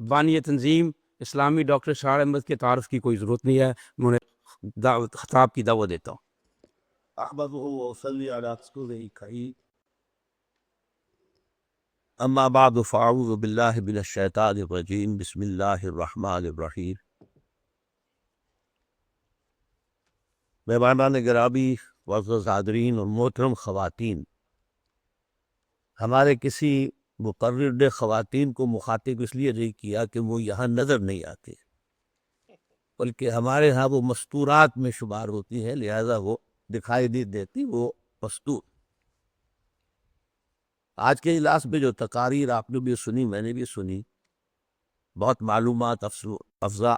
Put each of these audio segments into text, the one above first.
بانی تنظیم اسلامی ڈاکٹر شاہ احمد کے تعارف کی کوئی ضرورت نہیں ہے، انہوں نے خطاب کی دعوت دیتا ہوں۔ احمدہ وصلی علی رسولہ الکریم، اما بعد فاعوذ باللہ من الشیطان الرجیم، بسم اللہ الرحمن الرحیم۔ مہمانان گرامی، معزز حاضرین اور محترم خواتین، ہمارے کسی مقرر نے خواتین کو مخاطب اس لیے نہیں کیا کہ وہ یہاں نظر نہیں آتے، بلکہ ہمارے ہاں وہ مستورات میں شمار ہوتی ہیں، لہذا وہ دکھائی نہیں دیتی، وہ مستور۔ آج کے اجلاس میں جو تقاریر آپ نے بھی سنی، میں نے بھی سنی، بہت معلومات افزا،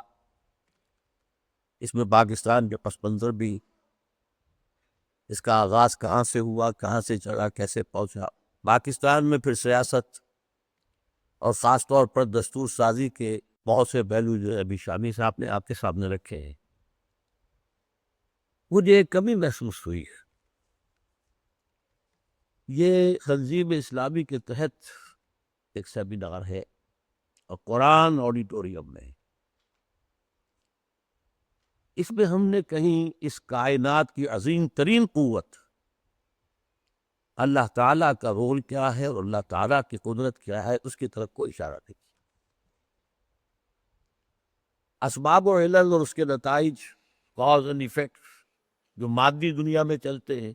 اس میں پاکستان کے پس منظر بھی، اس کا آغاز کہاں سے ہوا، کہاں سے چلا، کیسے پہنچا، پاکستان میں پھر سیاست اور خاص طور پر دستور سازی کے بہت سے پہلو جو ہے ابھی شامی صاحب نے آپ کے سامنے رکھے ہیں۔ مجھے ایک کمی محسوس ہوئی، یہ تنظیم اسلامی کے تحت ایک سیمینار ہے اور قرآن آڈیٹوریم میں، اس میں ہم نے کہیں اس کائنات کی عظیم ترین قوت اللہ تعالیٰ کا رول کیا ہے اور اللہ تعالیٰ کی قدرت کیا ہے، اس کی طرف کوئی اشارہ نہیں۔ اسباب و علل اور اس کے نتائج، کاز اینڈ ایفیکٹ، جو مادی دنیا میں چلتے ہیں،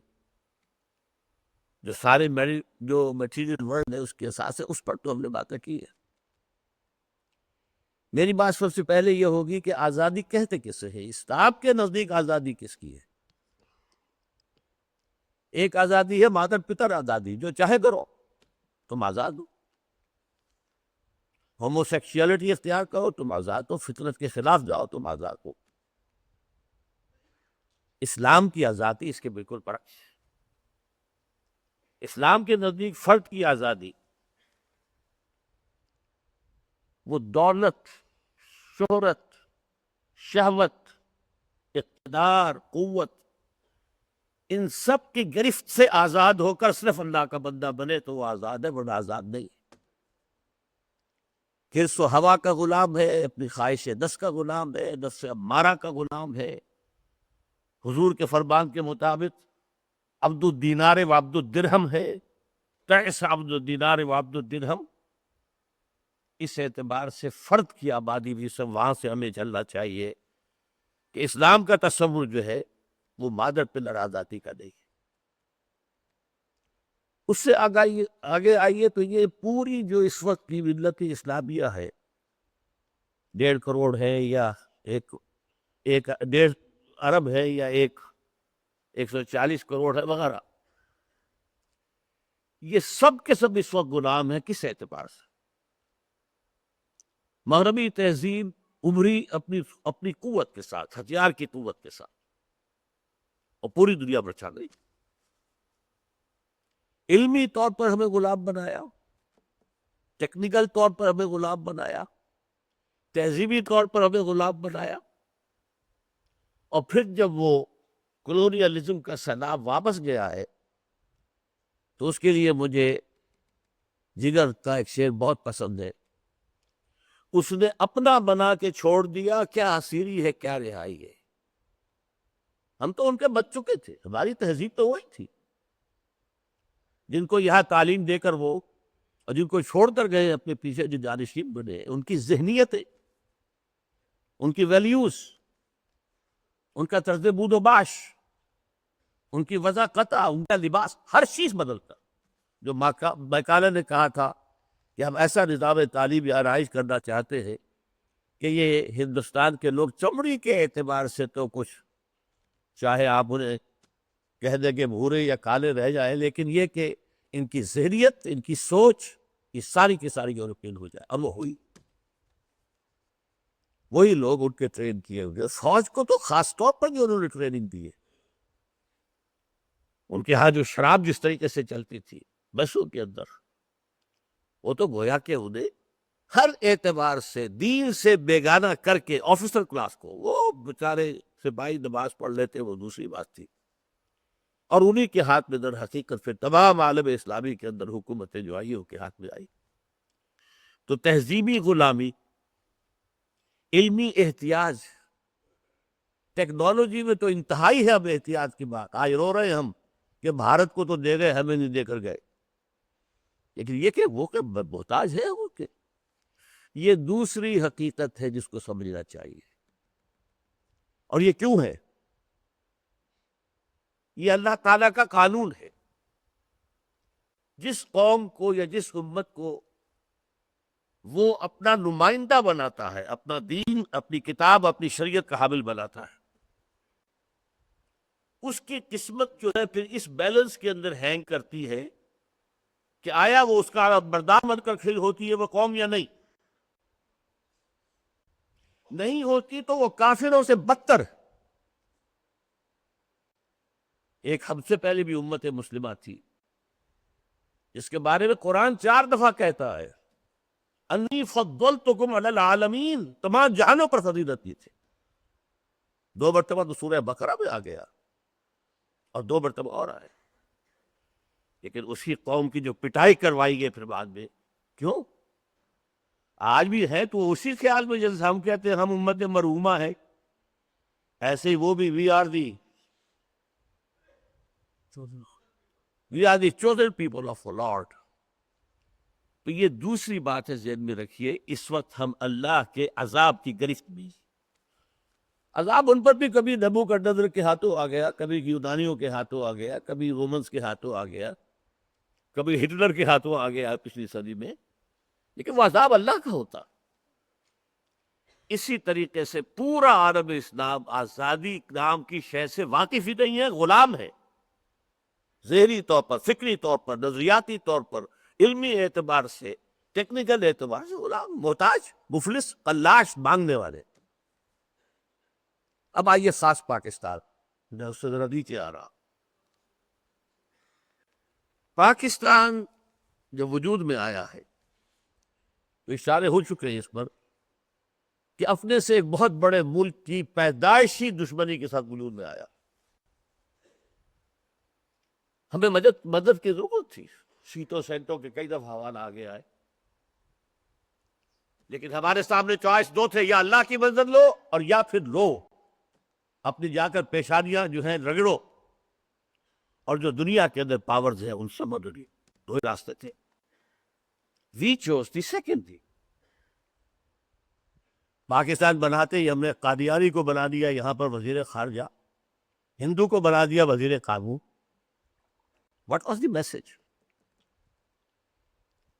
جو سارے جو میٹیریل ورلڈ ہے اس کے اساس ہے، اس پر تو ہم نے باتیں کی ہے۔ میری بات سب سے پہلے یہ ہوگی کہ آزادی کہتے کس سے ہے؟ اسلام کے نزدیک آزادی کس کی ہے؟ ایک آزادی ہے مادر پتر آزادی، جو چاہے کرو، تم آزاد ہو۔ ہومو سیکشولیٹی اختیار کرو، تم آزاد ہو۔ فطرت کے خلاف جاؤ، تم آزاد ہو۔ اسلام کی آزادی اس کے بالکل برعکس۔ اسلام کے نزدیک فرد کی آزادی وہ دولت، شہرت، شہوت، اقتدار، قوت، ان سب کی گرفت سے آزاد ہو کر صرف اللہ کا بندہ بنے تو وہ آزاد ہے، ورنہ آزاد نہیں۔ حرص و ہوا کا غلام ہے، اپنی خواہش نفس کا غلام ہے، نفس امارہ کا غلام ہے۔ حضور کے فرمان کے مطابق عبد الدینار و عبد الدرہم ہے، تعس عبد الدینار و عبد الدرہم۔ اس اعتبار سے فرد کی آبادی بھی سب وہاں سے ہمیں چلنا چاہیے کہ اسلام کا تصور جو ہے وہ مادر پلر آزادی کا نہیں ہے۔ اس سے آگے آئیے تو یہ پوری جو اس وقت کی ملت اسلامیہ ہے، 1.5 کروڑ ہے یا ایک 1.5 ارب ہے یا 140 کروڑ ہے وغیرہ، یہ سب کے سب اس وقت غلام ہیں۔ کس اعتبار سے؟ مغربی تہذیب ابھری اپنی قوت کے ساتھ، ہتھیار کی قوت کے ساتھ، اور پوری دنیا پر چھا گئی۔ علمی طور پر ہمیں غلام بنایا، ٹیکنیکل طور پر ہمیں غلام بنایا، تہذیبی طور پر ہمیں غلام بنایا، اور پھر جب وہ کلونیلزم کا سیلاب واپس گیا ہے تو اس کے لیے مجھے جگر کا ایک شعر بہت پسند ہے۔ اس نے اپنا بنا کے چھوڑ دیا، کیا اسیری ہے کیا رہائی ہے۔ ہم تو ان کے بچ چکے تھے، ہماری تہذیب تو وہی تھی۔ جن کو یہاں تعلیم دے کر وہ، اور جن کو چھوڑ کر گئے اپنے پیچھے جو جانشین بنے، ان کی ذہنیتیں، ان کی ویلیوز، ان کا طرز بود و باش، ان کی وضع قطع، ان کا لباس، ہر چیز بدلتا۔ جو میکالے نے کہا تھا کہ ہم ایسا نظام تعلیمی آرائش کرنا چاہتے ہیں کہ یہ ہندوستان کے لوگ چمڑی کے اعتبار سے تو کچھ، چاہے آپ انہیں کہہ دیں کہ بھورے یا کالے رہ جائیں، لیکن یہ کہ ان کی ذہنیت، ان کی سوچ، یہ ساری کی ساری یورپین ہو جائے۔ اور وہ ہوئی، وہی لوگ ان کے ٹرین کیے ہوئے۔ فوج کو تو خاص طور پر جو انہوں نے ٹریننگ دی ہے، ان کے ہاں جو شراب جس طریقے سے چلتی تھی بسوں کے اندر، وہ تو گویا کہ انہیں ہر اعتبار سے دین سے بیگانہ کر کے آفیسر کلاس کو، وہ بیچارے سپاہی نماز پڑھ لیتے وہ دوسری بات تھی، اور انہی کے ہاتھ میں در حقیقت پھر تمام عالم اسلامی کے اندر حکومتیں جو آئی ان کے ہاتھ میں آئی۔ تو تہذیبی غلامی، علمی احتیاج، ٹیکنالوجی میں تو انتہائی ہے اب احتیاط کی بات. آج رو رہے ہیں ہم کہ بھارت کو تو دے گئے، ہمیں نہیں دے کر گئے، لیکن یہ کہ وہ کہ محتاج ہے وہ کہ یہ دوسری حقیقت ہے جس کو سمجھنا چاہیے. اور یہ کیوں ہے؟ یہ اللہ تعالیٰ کا قانون ہے. جس قوم کو یا جس امت کو وہ اپنا نمائندہ بناتا ہے، اپنا دین، اپنی کتاب، اپنی شریعت کا حامل بناتا ہے، اس کی قسمت جو ہے پھر اس بیلنس کے اندر ہینگ کرتی ہے کہ آیا وہ اس کا بردار بن کر کھڑی ہوتی ہے وہ قوم یا نہیں. نہیں ہوتی تو وہ کافروں سے بدتر. ایک ہم سے پہلے بھی امت مسلمہ تھی جس کے بارے میں قرآن 4 دفعہ کہتا ہے انی فضلتکم علی العالمین، تمام جہانوں پر فضیلت دی تھی. 2 مرتبہ تو سورہ بقرہ میں آ گیا اور 2 مرتبہ اور آئے. لیکن اسی قوم کی جو پٹائی کروائی گئی پھر بعد میں، کیوں؟ آج بھی ہے تو اسی خیال میں جیسے ہم کہتے ہیں ہم امت مرحومہ ہے، ایسے ہی وہ بھی we are the chosen people of the Lord. تو یہ دوسری بات ہے ذہن میں رکھیے. اس وقت ہم اللہ کے عذاب کی گرفت میں. عذاب ان پر بھی کبھی نبوکدنضر کے ہاتھوں آ گیا، کبھی یونانیوں کے ہاتھوں آ گیا، کبھی رومنز کے ہاتھوں آ گیا، کبھی ہٹلر کے ہاتھوں آ گیا پچھلی صدی میں، لیکن وہ عذاب اللہ کا ہوتا. اسی طریقے سے پورا عالم اسلام آزادی نام کی شے سے واقف ہی نہیں ہے، غلام ہے. ذہنی طور پر، فکری طور پر، نظریاتی طور پر، علمی اعتبار سے، ٹیکنیکل اعتبار سے غلام، محتاج، مفلس، قلاش، مانگنے والے. اب آئیے خاص پاکستان، میں اس سے ذرا نیچے آ رہا. پاکستان جب وجود میں آیا ہے تو اشارے ہو چکے ہیں اس پر کہ اپنے سے ایک بہت بڑے ملک کی پیدائشی دشمنی کے ساتھ وجود میں آیا. ہمیں مدد کی ضرورت تھی. سیٹوں سینٹوں کے کئی دفعہ حوالہ آگے آئے، لیکن ہمارے سامنے چوائس 2 تھے، یا اللہ کی مدد لو اور یا پھر لو اپنی جا کر پیشانیاں جو ہیں رگڑو، اور جو دنیا کے اندر پاورز ہیں ان سے مدد لی. 2 ہی راستے تھے. وی چوز دی سیکنڈ تھی. پاکستان بناتے ہی ہم نے قادیانی کو بنا دیا یہاں پر وزیر خارجہ، ہندو کو بنا دیا وزیر قانون. What was the message?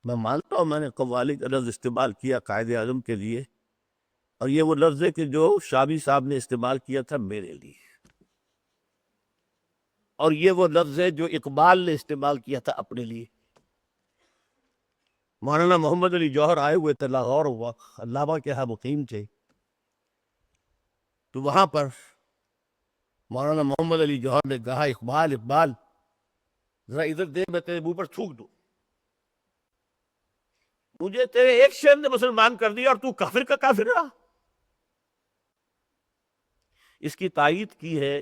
میں مانتا ہوں میں نے قوالی کا لفظ استعمال کیا قائد اعظم کے لیے، اور یہ وہ لفظ ہے کہ جو شامی صاحب نے استعمال کیا تھا میرے لیے، اور یہ وہ لفظ ہے جو اقبال نے استعمال کیا تھا اپنے لیے. مولانا محمد علی جوہر آئے ہوئے تھے لاہور، علامہ کے ہاں مقیم تھے، تو وہاں پر مولانا محمد علی جوہر نے کہا اقبال اقبال ذرا ادھر دے، میں تیرے منہ پر تھوک دوں. مجھے تیرے ایک شعر نے مسلمان کر دیا اور تو کافر کا کافر رہا. اس کی تائید کی ہے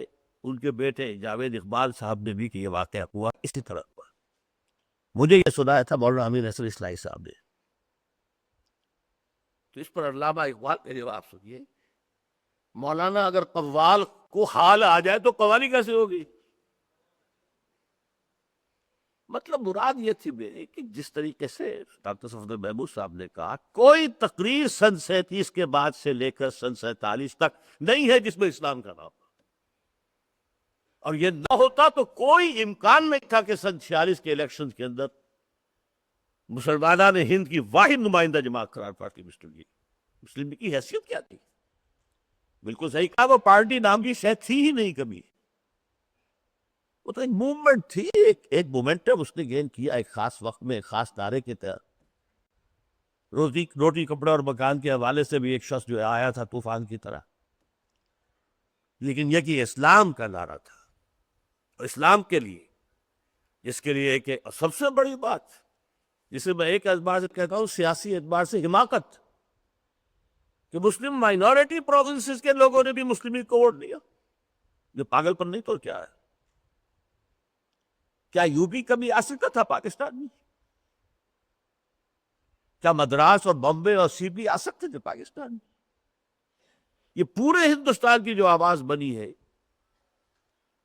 ان کے بیٹے جاوید اقبال صاحب نے بھی کہ یہ واقعہ ہوا اسی طرح ہوا. مجھے یہ سنایا تھا مولانا امین حسن اصلاحی صاحب نے. تو اس پر علامہ اقبال کا جواب سنیے. مولانا اگر قوال کو حال آ جائے تو قوالی کیسے ہوگی؟ مطلب مراد یہ تھی میری کہ جس طریقے سے ڈاکٹر صفدر محمود صاحب نے کہا کوئی تقریر سن 37 کے بعد سے لے کر سن 47 تک نہیں ہے جس میں اسلام کا نام، اور یہ نہ ہوتا تو کوئی امکان نہیں تھا کہ سن 46 کے الیکشن کے اندر مسلمانان ہند کی واحد نمائندہ جماعت قرار پاتی مسلم لیگ. مسلم لیگ کی حیثیت کیا تھی؟ بالکل صحیح کہا، وہ پارٹی نام کی شے تھی ہی نہیں کبھی. وہ تو ایک موومنٹ تھی، ایک مومنٹم اس نے گین کیا ایک خاص وقت میں، ایک خاص نعرے کے تحت. روٹی کپڑا اور مکان کے حوالے سے بھی ایک شخص جو آیا تھا طوفان کی طرح، لیکن یہ کہ اسلام کا نعرہ تھا، اور اسلام کے لیے، جس کے لیے کہ سب سے بڑی بات جسے میں ایک اعتبار سے کہتا ہوں سیاسی اعتبار سے حماقت، کہ مسلم مائنورٹی پروونسز کے لوگوں نے بھی مسلم لیگ کو ووٹ دیا. یہ پاگل پر نہیں تو کیا ہے؟ کیا یو پی کبھی آ سکتا تھا پاکستان میں؟ کیا مدراس اور بمبے اور سی پی آ سکتے تھے پاکستان میں؟ یہ پورے ہندوستان کی جو آواز بنی ہے،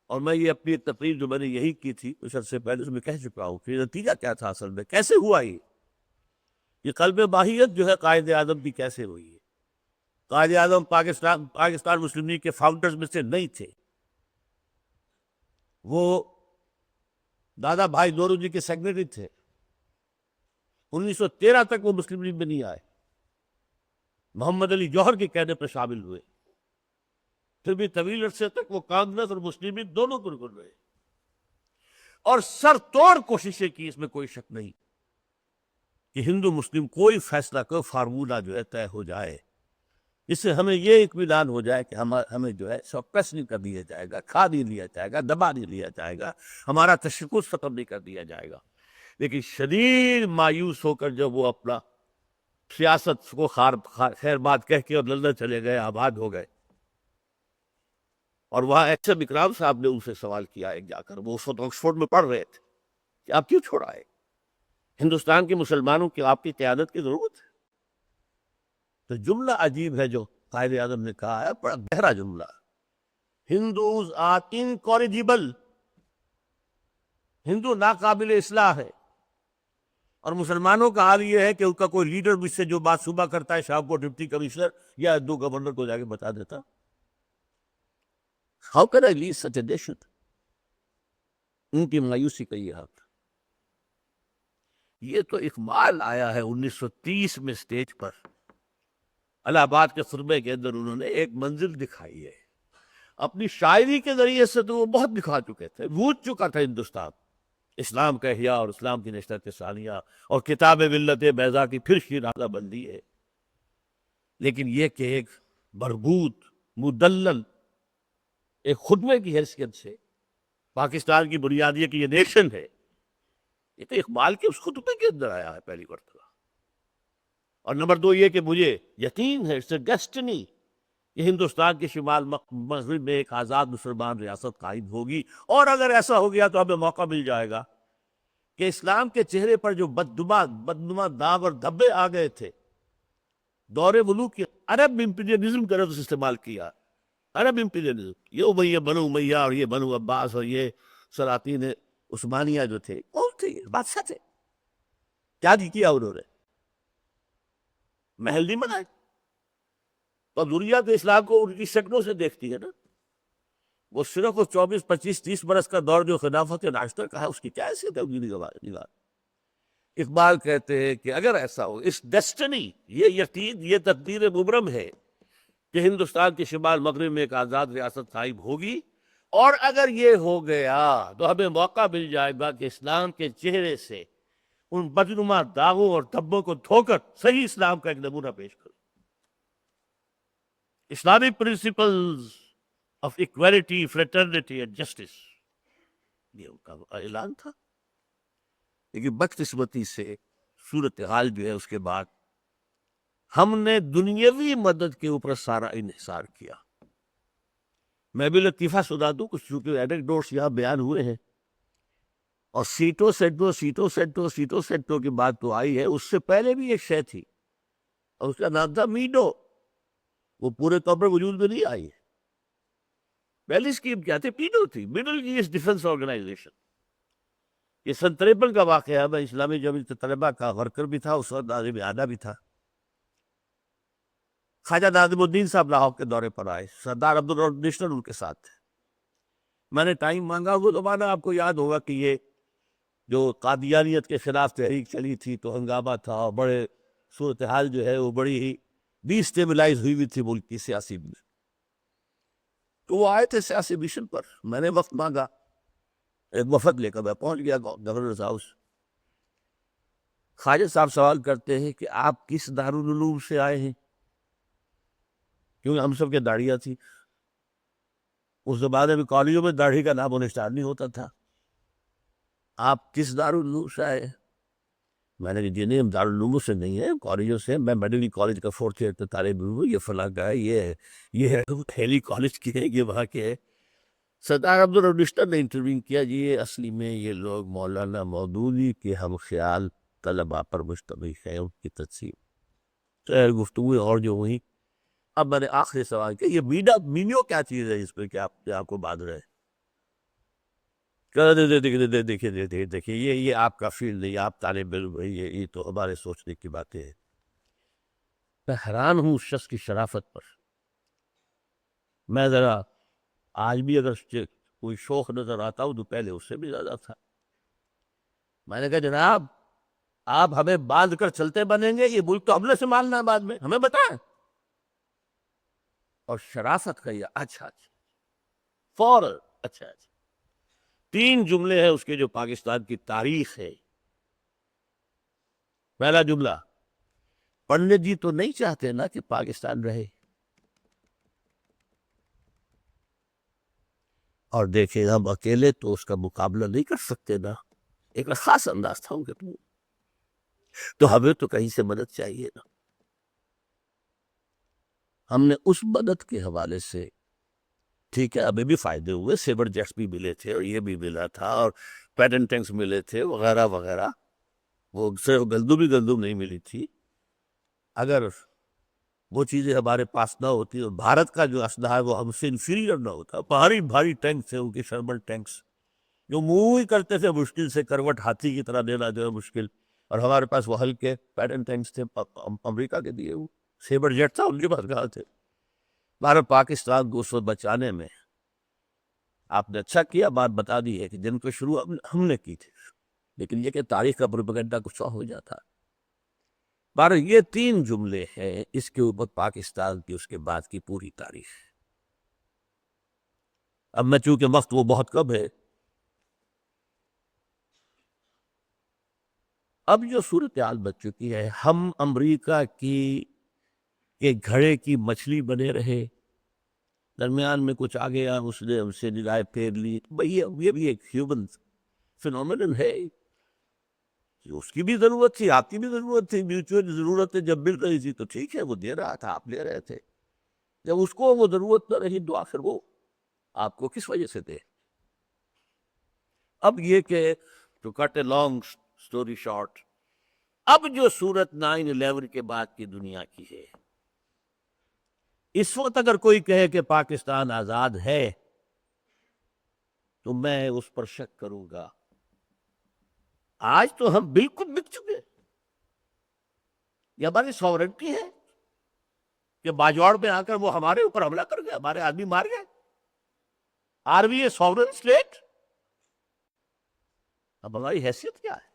اور میں یہ اپنی ایک تقریر جو میں نے یہی کی تھی کچھ عرصے پہلے، اس میں کہہ چکا ہوں کہ نتیجہ کیا تھا اصل میں، کیسے ہوا یہ قلب ماہیت جو ہے قائد اعظم کی کیسے ہوئی ہے۔ قائد اعظم پاکستان مسلم لیگ کے فاؤنڈرز میں سے نہیں تھے، وہ دادا بھائی نورو جی کے سیکرٹری تھے۔ 1913 تک وہ مسلم لیگ میں نہیں آئے، محمد علی جوہر کے کہنے پر شامل ہوئے، پھر بھی طویل عرصے تک وہ کانگریس اور مسلم لیگ دونوں کو رکن رہے، اور سر توڑ کوششیں کی، اس میں کوئی شک نہیں کہ ہندو مسلم کوئی فیصلہ کوئی فارمولہ جو ہے طے ہو جائے، اس سے ہمیں یہ اطمینان ہو جائے کہ ہمیں جو ہے سپریس نہیں کر دیا جائے گا، کھا نہیں لیا جائے گا، دبا نہیں لیا جائے گا، ہمارا تشخص ختم نہیں کر دیا جائے گا۔ لیکن شدید مایوس ہو کر جب وہ اپنا سیاست کو خیر بات کہہ کے اور لندن چلے گئے، آباد ہو گئے، اور وہاں ایچ ایم اکرام صاحب نے ان سے سوال کیا ایک جا کر، وہ اس وقت آکسفورڈ میں پڑھ رہے تھے، کہ آپ کیوں چھوڑا ہے ہندوستان کے مسلمانوں کی آپ کی قیادت کی ضرورت ہے؟ تو جملہ عجیب ہے جو قائد اعظم نے کہا ہے، بڑا گہرا جملہ، ہندوز آر انکورجیبل، ہندو ناقابل اصلاح ہے، اور مسلمانوں کا حال یہ ہے کہ ان کا کوئی لیڈر مجھ سے جو بات صبح کرتا ہے شام کو ڈپٹی کمشنر یا دو گورنر کو جا کے بتا دیتا۔ How can I lead such a nation؟ ان کی مایوسی کا یہ حال۔ یہ تو اقبال آیا ہے 1930 میں سٹیج پر، الہ آباد کے خطبے کے اندر انہوں نے ایک منزل دکھائی ہے، اپنی شاعری کے ذریعے سے تو وہ بہت دکھا چکے تھے، بوجھ چکا تھا ہندوستان، اسلام کا احیاء اور اسلام کی نشست ثانیہ اور کتاب ملت بیضا کی پھر شیرازہ بندی ہے، لیکن یہ کہ ایک مربوط مدلل ایک خطبے کی حیثیت سے پاکستان کی بنیاد یہ کہ یہ نیشن ہے، یہ تو اقبال کے اس خطبے کے اندر آیا ہے پہلی مرتبہ۔ اور نمبر دو یہ کہ مجھے یقین ہے it's a destiny، یہ ہندوستان کے شمال مغرب میں ایک آزاد مسلمان ریاست قائم ہوگی، اور اگر ایسا ہو گیا تو ہمیں موقع مل جائے گا کہ اسلام کے چہرے پر جو بدنما داغ اور دھبے آ گئے تھے، دور ملوک کی عرب امپیریلزم کا لفظ استعمال کیا، عرب امپیریلزم، یہ امیہ بنو امیہ اور یہ بنو عباس اور یہ سلاطین عثمانیہ جو تھے، کون تھے؟ یہ بادشاہ تھے، کیا کیا انہوں نے؟ محل نہیں بنائے، تو ضروریات اسلام کو ان کی شکلوں سے دیکھتی ہے نا، وہ صرف 24 25 30 برس کا دور جو خلافت راشدہ کا ہے، اس کی کیا حیثیت ہے ان کی نگاہ؟ اقبال کہتے ہیں کہ اگر ایسا ہو، اس ڈیسٹنی، یہ یقین، یہ تقدیر مبرم ہے کہ ہندوستان کے شمال مغرب میں ایک آزاد ریاست قائم ہوگی، اور اگر یہ ہو گیا تو ہمیں موقع مل جائے گا کہ اسلام کے چہرے سے ان بدنما داغوں اور دھبوں کو دھو کر صحیح اسلام کا ایک نمونہ پیش کرو۔ Islamic principles of equality, fraternity and justice, یہ ان کا اعلان تھا۔ لیکن بدقسمتی سے صورتحال جو ہے اس کے بعد ہم نے دنیاوی مدد کے اوپر سارا انحصار کیا۔ میں بھی لطیفہ سنا دوں، کچھ چونکہ اینیکڈوٹس یہاں بیان ہوئے ہیں، اور سیٹوں سیٹوں کی بات تو آئی ہے، اس سے پہلے بھی ایک شے تھی اور اس کا نام تھا میڈو، وہ پورے طور پر وجود میں نہیں آئی ہے۔ پہلی اسکیم کیا تھی؟ میڈو تھی، مڈل ایسٹ ڈیفنس آرگنائزیشن۔ یہ سن 53 کا واقعہ ہے، میں اسلامی جمعیت طلبہ کا ورکر بھی تھا، اس وقت ناظم اعلیٰ بھی تھا۔ خواجہ ناظم الدین صاحب لاہور کے دورے پر آئے، سردار عبدالرحمن نیشنل ان کے ساتھ تھے۔ میں نے ٹائم مانگا، وہ زمانہ آپ کو یاد ہوگا کہ یہ جو قادیانیت کے خلاف تحریک چلی تھی تو ہنگامہ تھا، اور بڑے صورتحال جو ہے وہ بڑی ہی ڈی اسٹیبلائز ہوئی تھی ملک کی سیاسی میں۔ تو وہ آئے تھے سیاسی مشن پر، میں نے وقت مانگا، ایک وفد لے کر میں پہنچ گیا گورنر ہاؤس۔ خواجہ صاحب سوال کرتے ہیں کہ آپ کس دارالعلوم سے آئے ہیں؟ کیونکہ ہم سب کے داڑھیاں تھی، اس زمانے میں کالجوں میں داڑھی کا نام و نشان نہیں ہوتا تھا۔ آپ کس دارالعلوم سے آئے؟ میں نے کہا جی ہم دارالعلوم سے نہیں ہیں، کالجوں سے، میں میڈیکل کالج کا 4th ایئر طالب علم ہوں، یہ فلاں کا ہے، یہ ہے ہیلی کالج کی ہے، یہ وہاں کے ہے۔ سردار عبدالرحمن نے انٹرویو کیا، جی یہ اصلی میں یہ لوگ مولانا مودودی کے ہم خیال طلباء پر مشتمل ہے ان کی تقسیم. خیر گفتگو اور جو ہوئی. اب میں نے آخری سوال کیا یہ مینیو کیا چیز ہے اس پہ کہ آپ کو باندھ رہے ہیں؟ دیکھیے یہ آپ کا فیلڈ نہیں, آپ طالب علم ہیں, یہ تو ہمارے سوچنے کی باتیں ہیں. میں حیران ہوں اس شخص کی شرافت پر. میں ذرا آج بھی اگر کوئی شوق نظر آتا ہوں تو پہلے اس سے بھی زیادہ تھا. میں نے کہا جناب آپ ہمیں باندھ کر چلتے بنیں گے, یہ ملک تو ہم نے سنبھالنا ہے بعد میں, ہمیں بتائیں. اور شرافت کا یہ اچھا فوراً اچھا 3 جملے ہیں اس کے جو پاکستان کی تاریخ ہے. پہلا جملہ, پنڈت جی تو نہیں چاہتے نا کہ پاکستان رہے, اور دیکھیں ہم اکیلے تو اس کا مقابلہ نہیں کر سکتے نا, ایک خاص انداز تھا ان کے پاس, تو ہمیں تو کہیں سے مدد چاہیے نا. ہم نے اس مدد کے حوالے سے, ٹھیک ہے ہمیں بھی فائدے ہوئے, سیبر جیٹس بھی ملے تھے اور یہ بھی ملا تھا اور پیٹنٹ ٹینکس ملے تھے وغیرہ وغیرہ, وہ صرف گندم نہیں ملی تھی. اگر وہ چیزیں ہمارے پاس نہ ہوتی اور بھارت کا جو اسلحہ ہے وہ ہم سے انفیریئر نہ ہوتا, بھاری ٹینکس تھے ان کے, شرمن ٹینکس جو موو ہی کرتے تھے مشکل سے, کروٹ ہاتھی کی طرح دینا جو ہے مشکل, اور ہمارے پاس وہ ہلکے پیٹنٹ ٹینکس تھے امریکہ کے دیے, وہ سیبر جیٹ تھا ان کے پاس کہاں تھے. ہمارا پاکستان کو اس وقت بچانے میں آپ نے اچھا کیا بات بتا دی ہے کہ جن کو شروع ہم نے کی تھی, لیکن یہ کہ تاریخ کا پروپیگنڈا کچھ اور ہو جاتا. بارہ یہ 3 جملے ہیں, اس کے اوپر پاکستان کی اس کے بعد کی پوری تاریخ. اب میں چونکہ وقت وہ بہت کم ہے, اب جو صورتحال بچ چکی ہے, ہم امریکہ کی کے گھڑے کی مچھلی بنے رہے, درمیان میں کچھ آ گیا اس نے ہم سے نگاہیں پھیر لی. یہ بھی ایک ہیومن فینومینن ہے, اس کی بھی ضرورت تھی, آپ کی بھی ضرورت تھی, میوچول ضرورتیں جب مل رہی تھی تو ٹھیک ہے وہ دے رہا تھا, آپ لے رہے تھے. جب اس کو وہ ضرورت نہ رہی تو آخر وہ آپ کو کس وجہ سے دے. اب یہ کہ to cut a long story short, اب جو صورت 9/11 کے بعد کی دنیا کی ہے, اس وقت اگر کوئی کہے کہ پاکستان آزاد ہے تو میں اس پر شک کروں گا. آج تو ہم بالکل بک چکے, یہ ہماری سوورنٹی ہے کہ باجوڑ میں آ کر وہ ہمارے اوپر حملہ کر گئے, ہمارے آدمی مار گئے. Are we a sovereign state? اب ہماری حیثیت کیا ہے؟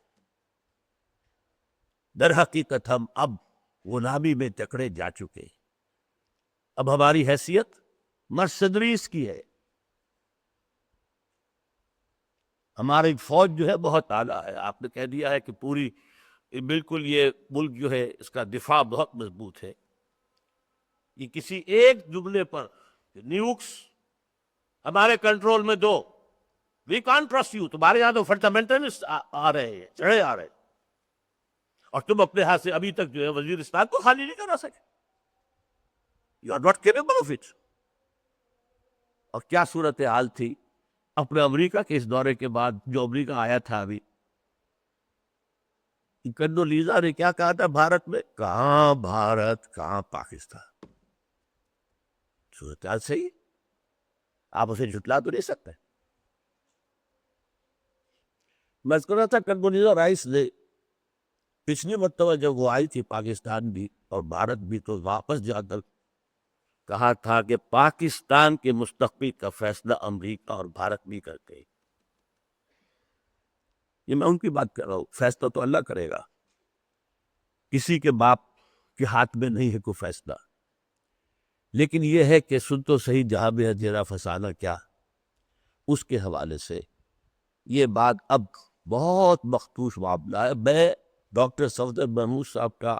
در حقیقت ہم اب غلامی میں جکڑے جا چکے. اب ہماری حیثیت مرسڈریز کی ہے. ہماری فوج جو ہے بہت اعلیٰ ہے, آپ نے کہہ دیا ہے کہ پوری بالکل یہ ملک جو ہے اس کا دفاع بہت مضبوط ہے. یہ کسی ایک جملے پر نیوکس ہمارے کنٹرول میں دو, وی کانٹ ٹرسٹ یو, تمہارے یہاں تو فنڈامنٹلسٹ آ رہے ہیں, چڑھے آ رہے ہیں, اور تم اپنے ہاتھ سے ابھی تک جو ہے وزیرستان کو خالی نہیں کرا سکے. You are not capable of it. اور کیا صورتحال تھی اپنے امریکہ کے اس دورے کے بعد, جو امریکہ آیا تھا ابھی, کنڈولیزا نے کیا کہا تھا بھارت میں, کہاں بھارت کہاں پاکستان. صورتحال صحیح, آپ اسے جھٹلا تو نہیں سکتے. میں کہہ رہا تھا کنڈولیزا رائس نے پچھلی مرتبہ جب وہ آئی تھی پاکستان بھی اور بھارت بھی, تو واپس جا کر کہا تھا کہ پاکستان کے مستقبل کا فیصلہ امریکہ اور بھارت بھی کرتے. یہ میں ان کی بات کر رہا ہوں, فیصلہ تو اللہ کرے گا, کسی کے باپ کے ہاتھ میں نہیں ہے کوئی فیصلہ. لیکن یہ ہے کہ سن تو صحیح جہاں میں اندھیرا فسانہ کیا, اس کے حوالے سے یہ بات اب بہت مخدوش معاملہ ہے. میں ڈاکٹر صفدر محمود صاحب کا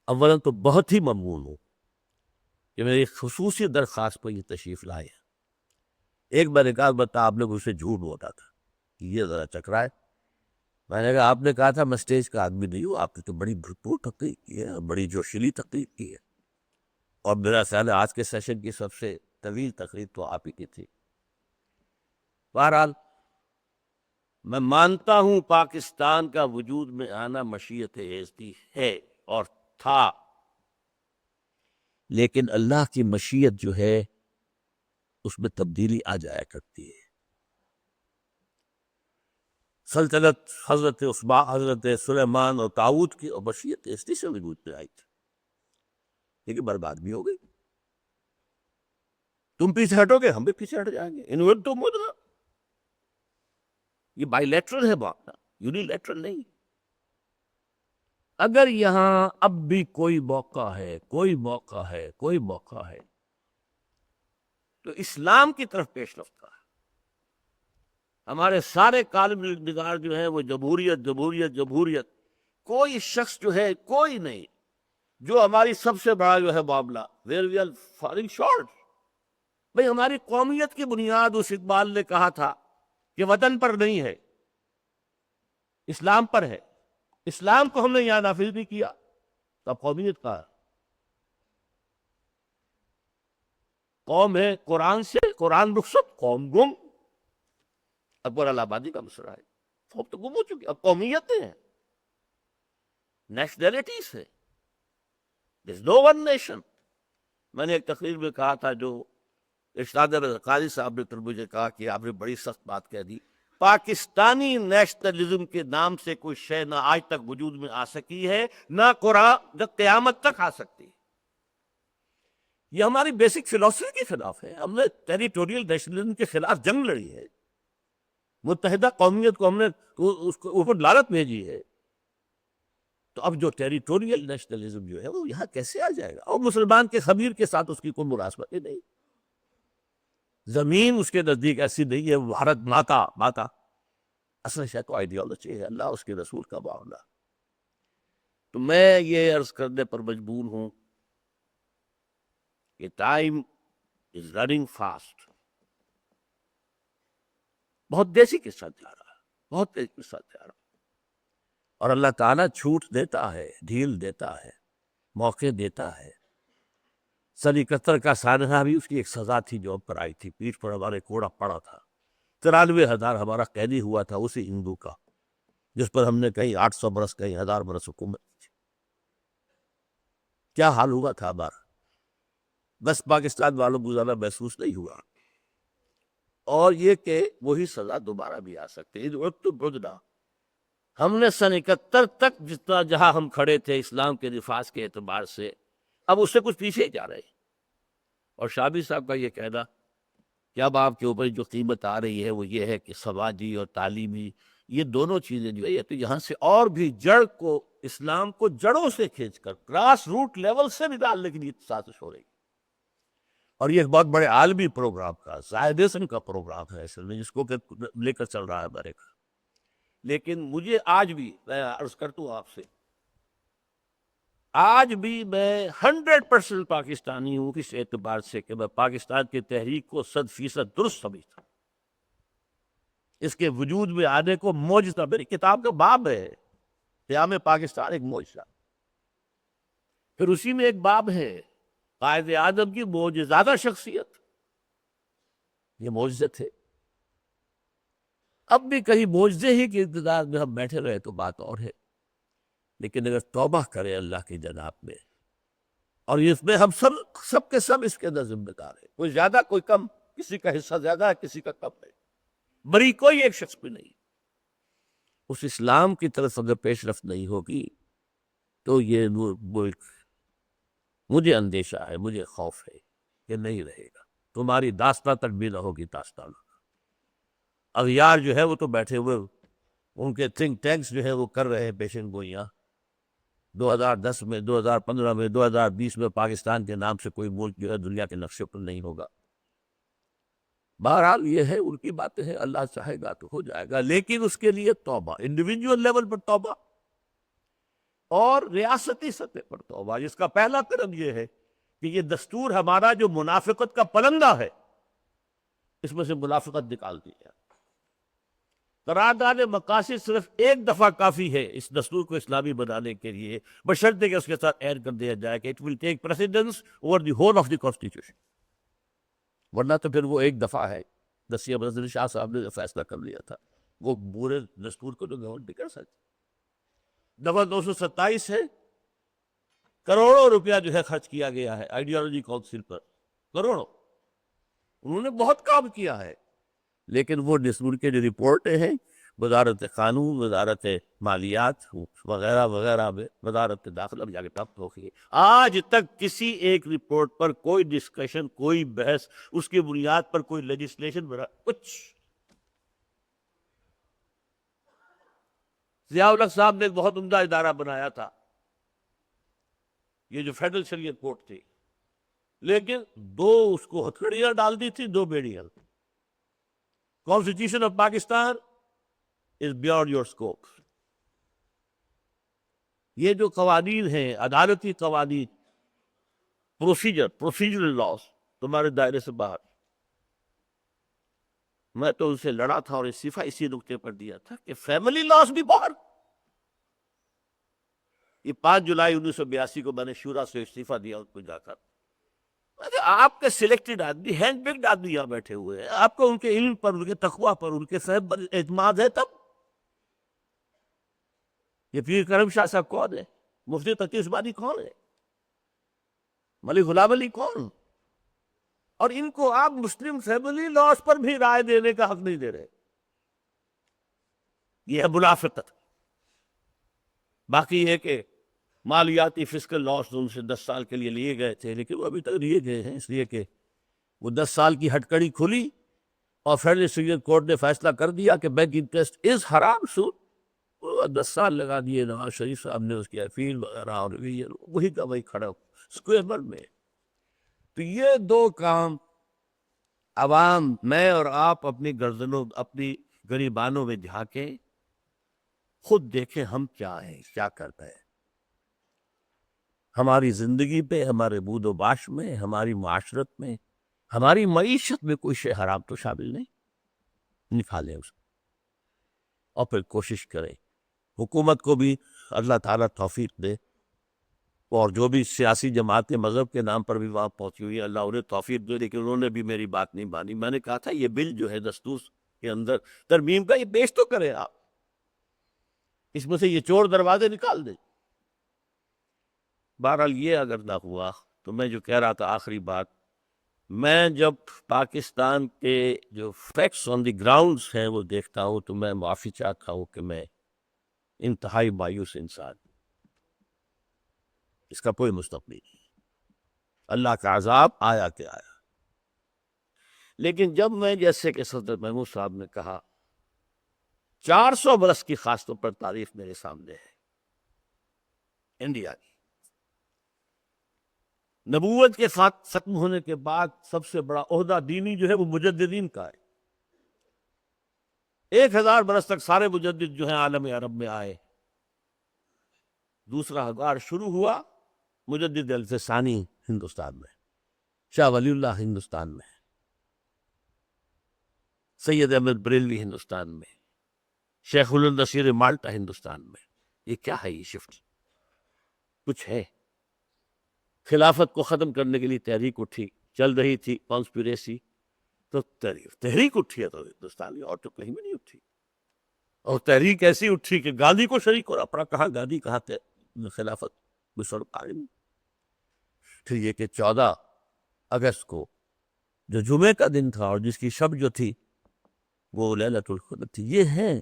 اولا تو بہت ہی ممنون ہوں کہ میری خصوصی درخواست پر یہ تشریف لائے. ایک بار ایک آدھ بتا آپ نے مجھ سے جھوٹ بولا تھا کہ یہ ذرا چکرائے. میں نے کہا آپ نے کہا تھا میں اسٹیج کا آدمی نہیں ہوں, آپ نے تو بڑی بھرپور تقریر کی ہے, بڑی جوشیلی تقریر کی ہے, اور میرا خیال ہے آج کے سیشن کی سب سے طویل تقریر تو آپ ہی کی تھی. بہرحال میں مانتا ہوں پاکستان کا وجود میں آنا مشیت ایزدی ہے اور تھا، لیکن اللہ کی مشیت جو ہے اس میں تبدیلی آ جایا کرتی ہے۔ سلطنت حضرت عثمان، حضرت سلیمان اور داؤد کی اور مشیت ایزدی سے وجود میں آئی تھی، لیکن برباد بھی ہو گئی۔ تم پیچھے ہٹو گے ہم بھی پیچھے ہٹ جائیں گے۔ انوینٹو مدرا، یہ بائی لیٹرل ہے معاملہ، یونی لیٹرل نہیں۔ اگر یہاں اب بھی کوئی موقع ہے، کوئی موقع ہے، کوئی موقع ہے تو اسلام کی طرف پیش رفت کا ہے۔ ہمارے سارے کالم نگار جو ہیں وہ جمہوریت جمہوریت جمہوریت، کوئی شخص جو ہے، کوئی نہیں، جو ہماری سب سے بڑا جو ہے معاملہ where we are falling short. بھئی ہماری قومیت کی بنیاد اس اقبال نے کہا تھا کہ وطن پر نہیں ہے، اسلام پر ہے۔ اسلام کو ہم نے یہاں نافذ نہیں کیا تو اب قومیت کا قوم ہے قرآن سے، قرآن رخصت، قوم گم۔ اکبر آبادی کا مسئلہ ہے، اب تو گم ہو چکی، اب قومیتیں ہیں، نیشنلٹیز ہے، There's no one nation۔ میں نے ایک تقریر میں کہا تھا، جو ارشاد قاضی صاحب نے پھر مجھے کہا کہ آپ نے بڑی سخت بات کہہ دی، پاکستانی نیشنلزم کے نام سے کوئی شے نہ آج تک وجود میں آ سکی ہے، نہ قرآن جب قیامت تک آ سکتی ہے۔ یہ ہماری بیسک فلسفی کے خلاف ہے۔ ہم نے ٹیریٹوریل نیشنلزم کے خلاف جنگ لڑی ہے، متحدہ قومیت کو ہم نے اس کو اوپر لعنت بھیجی ہے۔ تو اب جو ٹیریٹوریل نیشنلزم جو ہے وہ یہاں کیسے آ جائے گا؟ اور مسلمان کے خمیر کے ساتھ اس کی کوئی مناسبت ہی نہیں۔ زمین اس کے نزدیک ایسی نہیں ہے، بھارت ماتا ماتا اصل شے تو آئیڈیالوجی ہے، اللہ اس کے رسول کا معاملہ۔ تو میں یہ عرض کرنے پر مجبور ہوں کہ ٹائم از رننگ فاسٹ، بہت تیزی کے ساتھ جا رہا ہے، بہت تیزی کے ساتھ جا رہا ہے، اور اللہ تعالیٰ چھوٹ دیتا ہے، ڈھیل دیتا ہے، موقع دیتا ہے۔ سن 71 کا سانحہ بھی اس کی ایک سزا تھی جو ہم پر آئی تھی، پیٹھ پر ہمارے کوڑا پڑا تھا، 93,000 ہمارا قیدی ہوا تھا اسی ہندو کا، جس پر ہم نے کہیں 800 برس کہیں 1000 برس حکومت کی۔ کیا حال ہوا تھا ہمارا؟ بس پاکستان والوں کو زیادہ محسوس نہیں ہوا، اور یہ کہ وہی سزا دوبارہ بھی آ سکتی ہے۔ وقت بدنا، ہم نے سن 71 تک جتنا جہاں ہم کھڑے تھے اسلام کے نفاذ کے اعتبار سے، اب اس سے کچھ پیچھے جا رہے ہیں۔ اور شابی صاحب کا یہ کہنا کہ اب آپ کے اوپر جو قیمت آ رہی ہے وہ یہ ہے کہ سماجی اور تعلیمی یہ دونوں چیزیں جو ہے تو یہاں سے اور بھی جڑ کو، اسلام کو جڑوں سے کھینچ کر گراس روٹ لیول سے نکالنے کی سازش ہو رہی ہے۔ اور یہ ایک بہت بڑے عالمی پروگرام کا، زائدیشن کا پروگرام ہے اصل میں، جس کو کہ لے کر چل رہا ہے امریکہ۔ لیکن مجھے آج بھی، میں عرض کرتا ہوں آپ سے، آج بھی میں 100% پاکستانی ہوں اس اعتبار سے کہ میں پاکستان کی تحریک کو 100% درست سمجھتا ہوں۔ اس کے وجود میں آنے کو معجزہ، میری کتاب کا باب ہے قیام پاکستان ایک معجزہ، پھر اسی میں ایک باب ہے قائد اعظم کی معجزادہ شخصیت، یہ معجزے تھے۔ اب بھی کہیں معجزے ہی کے انتظار میں ہم بیٹھے رہے تو بات اور ہے، لیکن اگر توبہ کرے اللہ کی جناب میں، اور اس میں ہم سب کے سب اس کے اندر ذمہ دار ہیں، کوئی زیادہ کوئی کم، کسی کا حصہ زیادہ ہے کسی کا کم ہے، بری کوئی ایک شخص بھی نہیں۔ اس اسلام کی طرف اگر پیش رفت نہیں ہوگی تو یہ مجھے اندیشہ ہے، مجھے خوف ہے کہ نہیں رہے گا، تمہاری داستان تک بھی نہ ہوگی داستان۔ اغیار جو ہے وہ تو بیٹھے ہوئے، ان کے تھنک ٹینکس جو ہے وہ کر رہے ہیں پیشن گوئیاں، 2010 میں، 2015 میں، 2020 میں پاکستان کے نام سے کوئی ملک جو ہے دنیا کے نقشے پر نہیں ہوگا۔ بہرحال یہ ہے، ان کی باتیں ہیں، اللہ چاہے گا تو ہو جائے گا، لیکن اس کے لیے توبہ، انڈیویجول لیول پر توبہ اور ریاستی سطح پر توبہ۔ جس کا پہلا قدم یہ ہے کہ یہ دستور ہمارا جو منافقت کا پلندہ ہے، اس میں سے منافقت نکال دی جائے۔ قرارداد مقاصد صرف ایک دفعہ کافی ہے اس دستور کو اسلامی بنانے کے لیے، بشرطے کہ اس کے ساتھ ایڈ کر دیا جائے کہ it will take precedence over the whole of the constitution، ورنہ تو پھر وہ ایک دفعہ ہے، 10 برس شاہ صاحب نے فیصلہ کر لیا تھا۔ وہ پورے دستور کو تو گورنمنٹ نہیں کر سکتی۔ دفعہ 227 ہے، کروڑوں روپیہ جو ہے خرچ کیا گیا ہے آئیڈیالوجی کونسل پر، کروڑوں، انہوں نے بہت کام کیا ہے، لیکن وہ دستور کے جو رپورٹیں ہیں وزارت قانون، وزارت مالیات وغیرہ وغیرہ میں، وزارت داخلہ میں جا کے تب ہوگی۔ آج تک کسی ایک رپورٹ پر کوئی ڈسکشن، کوئی بحث، اس کی بنیاد پر کوئی لیجسلیشن بنا کچھ۔ ضیاء الحق صاحب نے ایک بہت عمدہ ادارہ بنایا تھا، یہ جو فیڈرل شریعت کورٹ تھی، لیکن دو اس کو ہتھکڑیاں ڈال دی تھی، دو بیڑیاں۔ Constitution of Pakistan is beyond your scope. یہ جو قوانین ہیں، عدالتی قوانین، پروسیجرل لاس، تمہارے دائرے سے باہر۔ میں تو ان سے لڑا تھا اور استعفیٰ اسی نقطے پر دیا تھا کہ فیملی لاس بھی باہر۔ یہ 5 جولائی 1982 کو میں نے شورا سے استعفیٰ دیا ان کو جا کر۔ آپ کے سلیکٹڈ آدمی، ہینڈ پکڈ آدمی یہاں بیٹھے ہوئے ہیں، آپ کو ان کے علم پر، ان کے تقویٰ پر، ان کے فہم پر اعتماد ہے تب۔ یہ پیر کرم شاہ صاحب کون ہے؟ مفتی تقی عثمانی کون ہے؟ ملک غلام علی کون؟ اور ان کو آپ مسلم فیملی لاس پر بھی رائے دینے کا حق نہیں دے رہے۔ یہ ہے منافقت۔ باقی یہ کہ مالیاتی فسکل لاس ان سے 10 سال کے لیے گئے تھے، لیکن وہ ابھی تک لیے گئے ہیں، اس لیے کہ وہ 10 سال کی ہٹکڑی کھلی اور فیڈرل شریعت کورٹ نے فیصلہ کر دیا کہ بینک انٹرسٹ از حرام، سود۔ 10 سال لگا دیے نواز شریف صاحب نے اس کی اپیل وغیرہ، اور وہی کا وہی کھڑا اسکوئر میں۔ تو یہ دو کام عوام، میں اور آپ، اپنی گردنوں، اپنی گریبانوں میں جھانکیں، خود دیکھیں ہم کیا ہیں، کیا کر رہے ہیں ہماری زندگی پہ، ہمارے بود و باش میں، ہماری معاشرت میں، ہماری معیشت میں کوئی شے حرام تو شامل نہیں۔ نکالیں اس کو اور پھر کوشش کریں۔ حکومت کو بھی اللہ تعالیٰ توفیق دے، اور جو بھی سیاسی جماعتیں مذہب کے نام پر بھی وہاں پہنچی ہوئی ہیں، اللہ انہیں توفیق دے، لیکن انہوں نے بھی میری بات نہیں مانی۔ میں نے کہا تھا یہ بل جو ہے دستور کے اندر ترمیم کا، یہ پیش تو کریں آپ، اس میں سے یہ چور دروازے نکال دیں۔ بہرحال یہ اگر نہ ہوا تو میں جو کہہ رہا تھا آخری بات، میں جب پاکستان کے جو فیکٹس آن دی گراؤنڈز ہیں وہ دیکھتا ہوں تو میں معافی چاہتا ہوں کہ میں انتہائی مایوس انسان، اس کا کوئی مستقبل نہیں۔ اللہ کا عذاب آیا کہ آیا، لیکن جب میں، جیسے کہ صدر محمود صاحب نے کہا، 400 برس کی خاص طور پر تاریخ میرے سامنے ہے انڈیا کی، نبوت کے ساتھ ختم ہونے کے بعد سب سے بڑا عہدہ دینی جو ہے وہ مجددین کا ہے۔ 1000 برس تک سارے مجدد جو ہیں عالم عرب میں آئے، دوسرا ہزار شروع ہوا مجدد الثانی ہندوستان میں، شاہ ولی اللہ ہندوستان میں، سید احمد بریلوی ہندوستان میں، شیخ النصیر مالٹا ہندوستان میں۔ یہ کیا ہے؟ یہ شفٹ کچھ ہے۔ خلافت کو ختم کرنے کے لیے تحریک اٹھی، چل رہی تھی کانسپیریسی، تو تحریک اٹھی ہے تو ہندوستان میں، اور تو کہیں بھی نہیں اٹھی۔ اور تحریک ایسی اٹھی کہ گاندھی کو شریک ہونا پڑا۔ کہاں گاندھی، کہاں خلافت مصر قائم۔ پھر یہ کہ 14 اگست کو جو جمعے کا دن تھا اور جس کی شب جو تھی وہ لیلۃ القدر تھی، یہ ہے،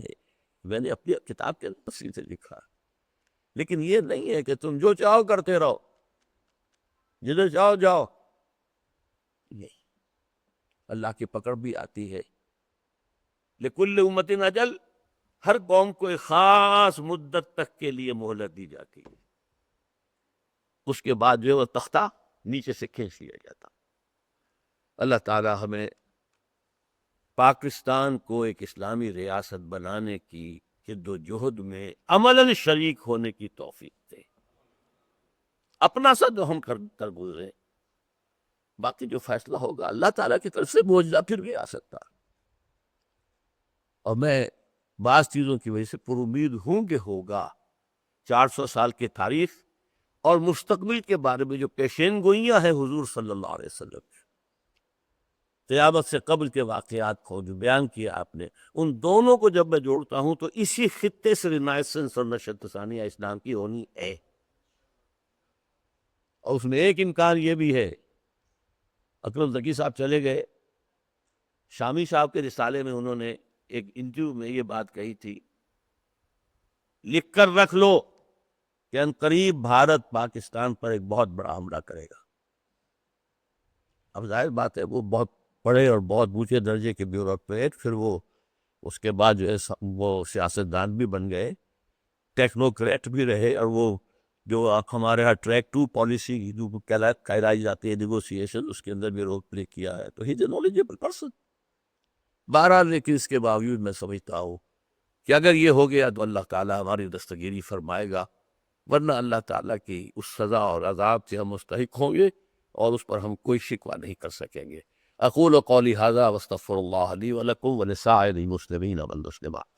میں نے اپنی کتاب کے تفصیل سے لکھا۔ لیکن یہ نہیں ہے کہ تم جو چاہو کرتے رہو، جدھر جاؤ جاؤ، نہیں، اللہ کی پکڑ بھی آتی ہے۔ لکل امت اجل، ہر قوم کو ایک خاص مدت تک کے لیے مہلت دی جاتی ہے، اس کے بعد جو ہے وہ تختہ نیچے سے کھینچ لیا جاتا۔ اللہ تعالی ہمیں پاکستان کو ایک اسلامی ریاست بنانے کی جد و جہد میں عملاً شریک ہونے کی توفیق دے۔ اپنا سا جو ہم کر گزرے، باقی جو فیصلہ ہوگا اللہ تعالیٰ کی طرف سے معجزہ پھر بھی آ سکتا۔ اور میں بعض چیزوں کی وجہ سے پر امید ہوں کہ ہوگا۔ 400 سال کی تاریخ اور مستقبل کے بارے میں جو پیشین گوئیاں ہیں حضور صلی اللہ علیہ وسلم، قیامت سے قبل کے واقعات کو جو بیان کیا آپ نے، ان دونوں کو جب میں جوڑتا ہوں تو اسی خطے سے رینائسنس اور نشأت ثانیہ اسلام کی ہونی ہے۔ اور اس میں ایک امکان یہ بھی ہے، اکرم ذکی صاحب چلے گئے، شامی صاحب کے رسالے میں انہوں نے ایک انٹرویو میں یہ بات کہی تھی، لکھ کر رکھ لو کہ ان قریب بھارت پاکستان پر ایک بہت بڑا حملہ کرے گا۔ اب ظاہر بات ہے وہ بہت بڑے اور بہت اونچے درجے کے بیوروکریٹ، پھر وہ اس کے بعد جو ہے وہ سیاستدان بھی بن گئے، ٹیکنوکریٹ بھی رہے، اور وہ جو ہمارے ہاں ٹریک 2 پالیسی جو کہلائی جاتی ہے نیگوسیشن، اس کے اندر بھی رول پلے کیا ہے، تو ہی از اے نالجیبل پرسن۔ بہرحال لیکن اس کے باوجود میں سمجھتا ہوں کہ اگر یہ ہو گیا تو اللہ تعالیٰ ہماری دستگیری فرمائے گا، ورنہ اللہ تعالیٰ کی اس سزا اور عذاب سے ہم مستحق ہوں گے اور اس پر ہم کوئی شکوہ نہیں کر سکیں گے۔ اقول قولی ھذا واستغفر اللہ لی ولکم ولسائر المسلمین والمسلمات۔